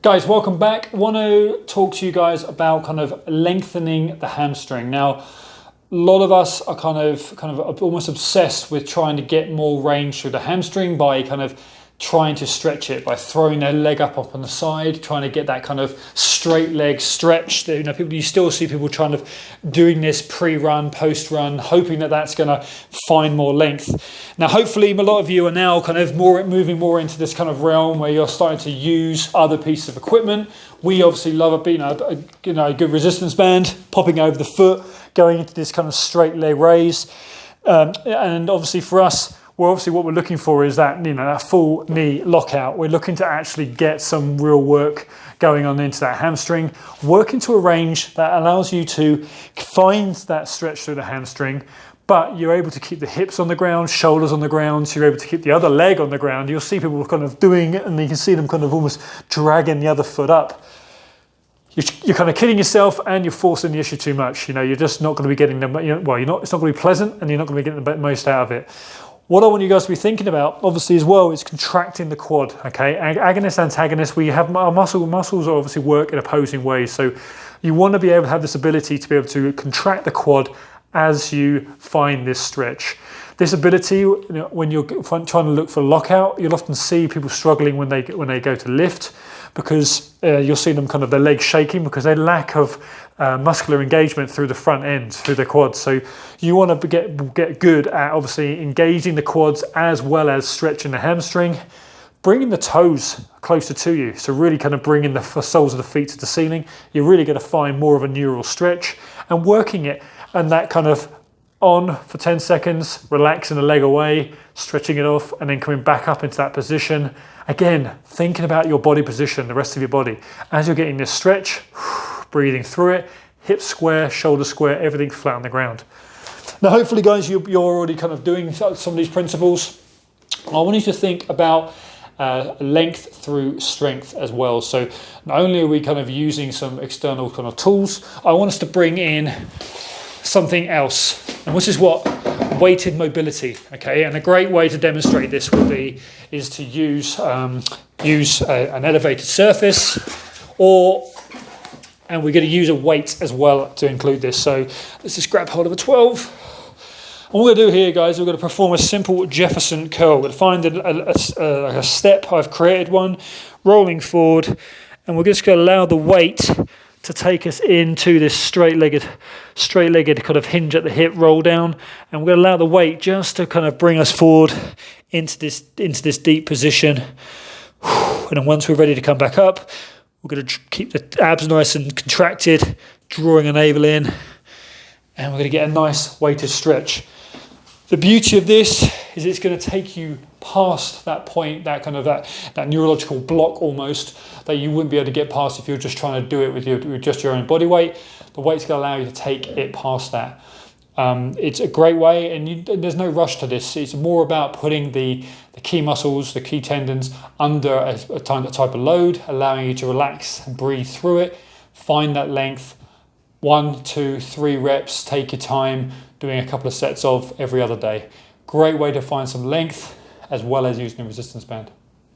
Guys, welcome back. Want to talk to you guys about kind of lengthening the hamstring. Now, a lot of us are kind of almost obsessed with trying to get more range through the hamstring by kind of trying to stretch it, by throwing their leg up on the side, trying to get that kind of straight leg stretch. You know, you still see people trying to doing this pre-run, post-run, hoping that that's going to find more length. Now, hopefully, a lot of you are now kind of moving more into this kind of realm where you're starting to use other pieces of equipment. We obviously love a good resistance band, popping over the foot, going into this kind of straight leg raise, and obviously for us, what we're looking for is that, that full knee lockout. We're looking to actually get some real work going on into that hamstring, work into a range that allows you to find that stretch through the hamstring, but you're able to keep the hips on the ground, shoulders on the ground, so you're able to keep the other leg on the ground. You'll see people kind of doing it and you can see them kind of almost dragging the other foot up. You're kind of kidding yourself and you're forcing the issue too much. You're just not going to be getting them, it's not going to be pleasant and you're not going to be getting the most out of it. What I want you guys to be thinking about, obviously, as well, is contracting the quad, okay? Agonist, antagonist, we have our muscles obviously work in opposing ways. So you want to be able to have this ability to be able to contract the quad as you find this stretch. This ability, when you're trying to look for lockout, you'll often see people struggling when they go to lift, because you'll see them kind of their legs shaking because they lack of muscular engagement through the front end, through the quads. So you want to get good at obviously engaging the quads as well as stretching the hamstring, bringing the toes closer to you. So really kind of bringing the soles of the feet to the ceiling. You're really going to find more of a neural stretch and working it and that kind of on for 10 seconds, relaxing the leg away, stretching it off, and then coming back up into that position. Again, thinking about your body position, the rest of your body. As you're getting this stretch, breathing through it, hips square, shoulders square, everything flat on the ground. Now, hopefully, guys, you're already kind of doing some of these principles. I want you to think about length through strength as well. So not only are we kind of using some external kind of tools, I want us to bring in something else, and which is what? Weighted mobility, okay? And a great way to demonstrate this is to use an elevated surface, and we're going to use a weight as well to include this. So let's just grab hold of a 12. And what we're going to do here, guys, we're going to perform a simple Jefferson curl. We're going to find a step. I've created one, rolling forward, and we're just going to allow the weight to take us into this straight-legged kind of hinge at the hip, roll down, and we're going to allow the weight just to kind of bring us forward into this deep position. And then once we're ready to come back up, we're going to keep the abs nice and contracted, drawing a navel in, and we're going to get a nice weighted stretch. The beauty of this is it's going to take you past that point, that neurological block almost, that you wouldn't be able to get past if you're just trying to do it with just your own body weight. The weight's going to allow you to take it past that. It's a great way, and there's no rush to this. It's more about putting the key muscles, the key tendons under a type of load, allowing you to relax and breathe through it. Find that length, 1, 2, 3 reps, take your time, doing a couple of sets of every other day. Great way to find some length as well as using a resistance band.